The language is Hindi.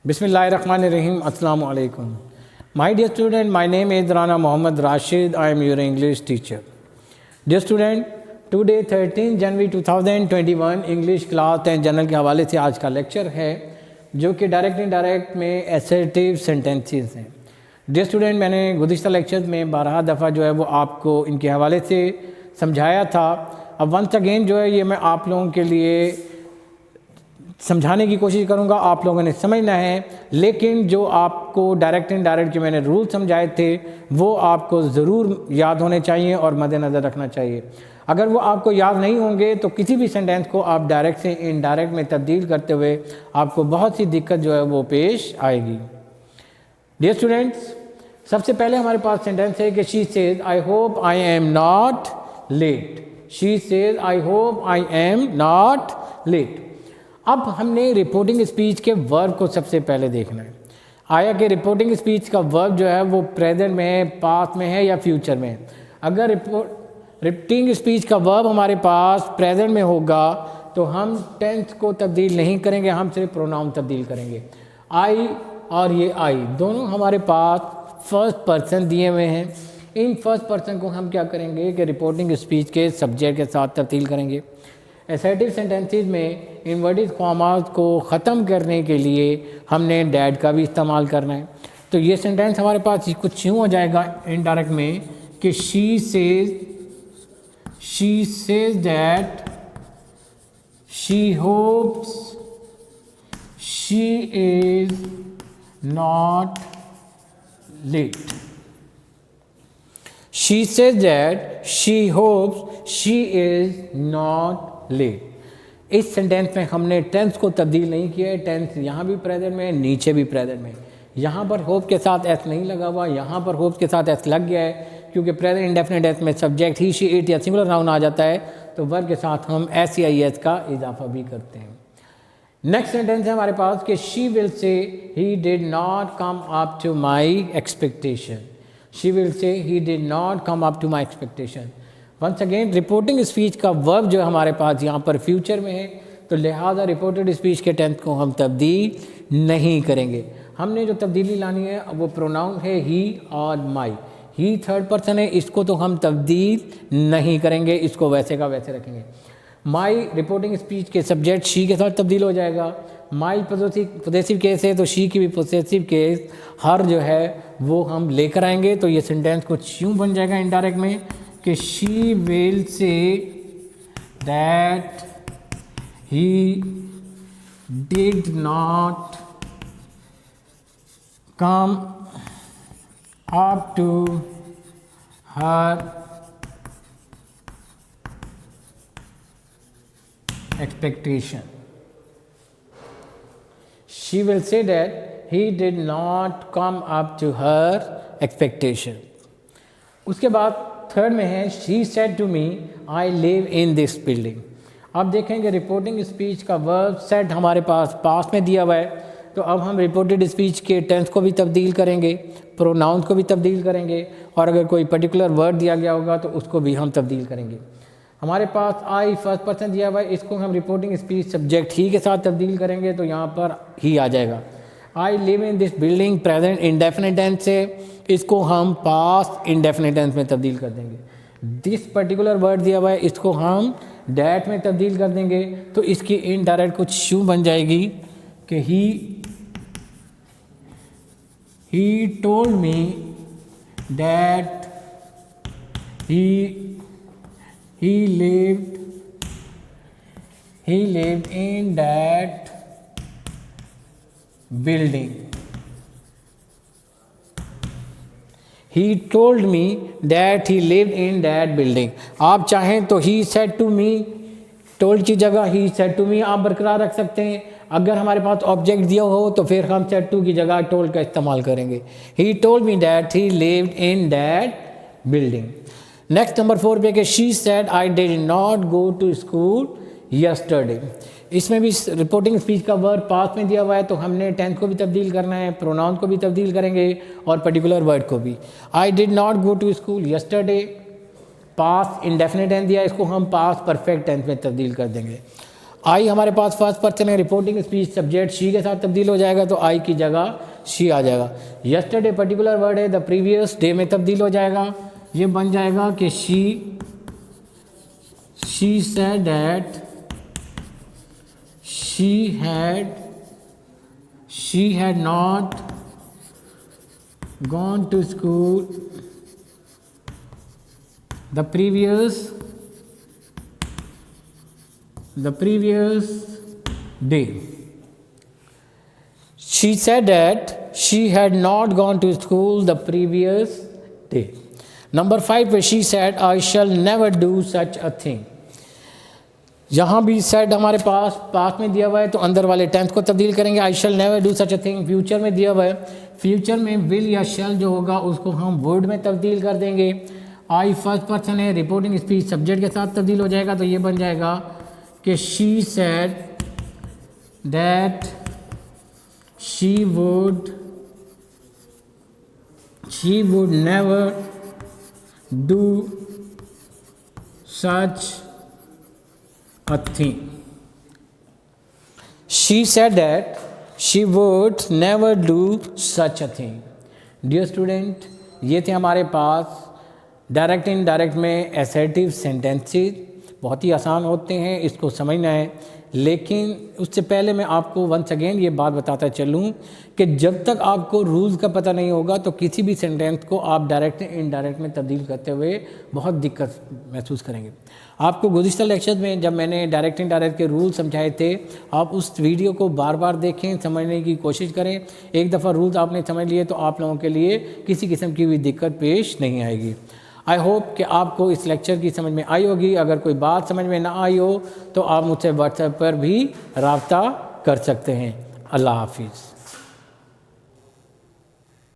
Bismillahirrahmanirrahim. Assalamu alaikum. My dear student, my name is Rana Mohammad Rashid. I am your English teacher. Dear student, today 13 January 2021 English class 10 general के हवाले से आज का लेक्चर है जो कि डायरेक्ट इनडायरेक्ट में एसर्टिव सेंटेंसेस हैं। डियर स्टूडेंट, मैंने गुज़िश्ता लेक्चर में 12 दफ़ा जो है वो आपको इनके हवाले से समझाया था। अब वंस अगेन जो है ये मैं आप लोगों के लिए समझाने की कोशिश करूंगा, आप लोगों ने समझना है, लेकिन जो आपको डायरेक्ट इनडायरेक्ट जो मैंने रूल समझाए थे वो आपको ज़रूर याद होने चाहिए और मद्देनज़र रखना चाहिए। अगर वो आपको याद नहीं होंगे तो किसी भी सेंटेंस को आप डायरेक्ट से इनडायरेक्ट में तब्दील करते हुए आपको बहुत सी दिक्कत जो है वो पेश आएगी। डियर स्टूडेंट्स, सबसे पहले हमारे पास सेंटेंस है कि she says I hope I am not let. She says I hope I am not let. अब हमने रिपोर्टिंग स्पीच के वर्ब को सबसे पहले देखना है। आया कि रिपोर्टिंग स्पीच का वर्ब जो है वो प्रेजेंट में है, पास्ट में है या फ्यूचर में है। अगर रिपोर्टिंग स्पीच का वर्ब हमारे पास प्रेजेंट में होगा तो हम टेंस को तब्दील नहीं करेंगे, हम सिर्फ प्रोनाउन तब्दील करेंगे। आई और ये आई दोनों हमारे पास फर्स्ट पर्सन दिए हुए हैं। इन फर्स्ट पर्सन को हम क्या करेंगे कि रिपोर्टिंग स्पीच के सब्जेक्ट के साथ तब्दील करेंगे। असर्टिव सेंटेंसेस में इन्वर्टेड कॉमास को ख़त्म करने के लिए हमने डैट का भी इस्तेमाल करना है। तो ये सेंटेंस हमारे पास कुछ यूँ हो जाएगा इनडायरेक्ट में कि she says that she hopes she is not let. She says that she hopes she is not late. इस सेंटेंस में हमने टेंस को तब्दील नहीं किया है। टेंस यहाँ भी प्रेजेंट में है, नीचे भी प्रेजेंट में है। यहाँ पर होप के साथ एस नहीं लगा हुआ, यहाँ पर होप के साथ एस लग गया है क्योंकि प्रेजेंट इंडेफिनिट एस में सब्जेक्ट ही, शी, इट या सिंगुलर नाउन आ जाता है तो वर्ब के साथ हम एस या एस का इजाफा भी करते हैं। नेक्स्ट सेंटेंस है हमारे पास कि she will say he did not come up to my expectation. She will say he did not come up to my expectation. Once again, reporting speech का वर्ब जो हमारे पास यहाँ पर फ्यूचर में है तो लिहाजा रिपोर्टेड स्पीच के टेंस को हम तब्दील नहीं करेंगे। हमने जो तब्दीली लानी है वो प्रोनाउन है ही और माई। ही थर्ड पर्सन है, इसको तो हम तब्दील नहीं करेंगे, इसको वैसे का वैसे रखेंगे। माई रिपोर्टिंग स्पीच के सब्जेक्ट शी के साथ तब्दील हो जाएगा। माई पोजेसिव केस है तो शी की भी पोजेसिव केस हर जो है वो हम लेकर आएंगे। तो ये सेंटेंस कुछ यूँ बन जाएगा इनडायरेक्ट में कि she will say that he did not come up to her expectation. She will say that he did not come up to her expectation. उसके बाद थर्ड में है she said to me I live in this building. अब देखेंगे रिपोर्टिंग स्पीच का वर्ब सेड हमारे पास पास्ट में दिया हुआ है तो अब हम रिपोर्टेड स्पीच के टेंस को भी तब्दील करेंगे, प्रोनाउंस को भी तब्दील करेंगे और अगर कोई पर्टिकुलर वर्ड दिया गया होगा तो उसको भी हम तब्दील करेंगे। हमारे पास आई फर्स्ट पर्सन दिया हुआ है, इसको हम रिपोर्टिंग स्पीच सब्जेक्ट ही के साथ तब्दील करेंगे तो यहाँ पर ही आ जाएगा। I live in this building present indefinite tense से इसको हम पास्ट इंडेफिनिट टेंस में तब्दील कर देंगे। दिस पर्टिकुलर वर्ड दिया हुआ है इसको हम डैट में तब्दील कर देंगे तो इसकी इनडायरेक्ट कुछ यूँ बन जाएगी कि he told me that he lived in that building. He told me that he lived in that building. आप चाहें तो he said to me, told की जगह he said to me आप बरकरार रख सकते हैं। अगर हमारे पास ऑब्जेक्ट दिया हो तो फिर हम said to की जगह told का इस्तेमाल करेंगे। He told me that he lived in that building. Next number 4 पे कि she said I did not go to school yesterday. इसमें भी रिपोर्टिंग स्पीच का वर्ड पास्ट में दिया हुआ है तो हमने टेंस को भी तब्दील करना है, प्रोनाउन को भी तब्दील करेंगे और पर्टिकुलर वर्ड को भी। I did not go to school yesterday past indefinite tense दिया, इसको हम पास्ट परफेक्ट टेंस में तब्दील कर देंगे। आई हमारे पास फर्स्ट पर्सन है, रिपोर्टिंग स्पीच सब्जेक्ट शी के साथ तब्दील हो जाएगा तो आई की जगह शी आ जाएगा। यस्टरडे पर्टिकुलर वर्ड है, द प्रीवियस डे में तब्दील हो जाएगा, ये बन जाएगा कि she said that she had not gone to school the previous day. She said that she had not gone to school the previous day. Number 5 पे she said I shall never do such a thing. यहाँ भी said हमारे पास में दिया हुआ है तो अंदर वाले टेंस को तब्दील करेंगे। I shall never do such a thing future में दिया हुआ है, फ्यूचर में will या shall जो होगा उसको हम वर्ड में तब्दील कर देंगे। I फर्स्ट पर्सन है, रिपोर्टिंग स्पीच सब्जेक्ट के साथ तब्दील हो जाएगा तो ये बन जाएगा कि she said that she would never do such a thing. She said that she would never do such a thing. Dear student, ये थे हमारे पास डायरेक्ट इनडायरेक्ट में असर्टिव सेंटेंसेस। बहुत ही आसान होते हैं, इसको समझना है, लेकिन उससे पहले मैं आपको वंस अगेन ये बात बताता चलूँ कि जब तक आपको रूल्स का पता नहीं होगा तो किसी भी सेंटेंस को आप डायरेक्ट इनडायरेक्ट में तब्दील करते हुए बहुत दिक्कत महसूस करेंगे। आपको गुज़िश्ता लेक्चर में जब मैंने डायरेक्ट इनडायरेक्ट के रूल समझाए थे, आप उस वीडियो को बार बार देखें, समझने की कोशिश करें। एक दफ़ा रूल्स आपने समझ लिए तो आप लोगों के लिए किसी किस्म की भी दिक्कत पेश नहीं आएगी। आई होप कि आपको इस लेक्चर की समझ में आई होगी। अगर कोई बात समझ में ना आई हो तो आप मुझसे व्हाट्सएप पर भी रब्ता कर सकते हैं। अल्लाह हाफिज़।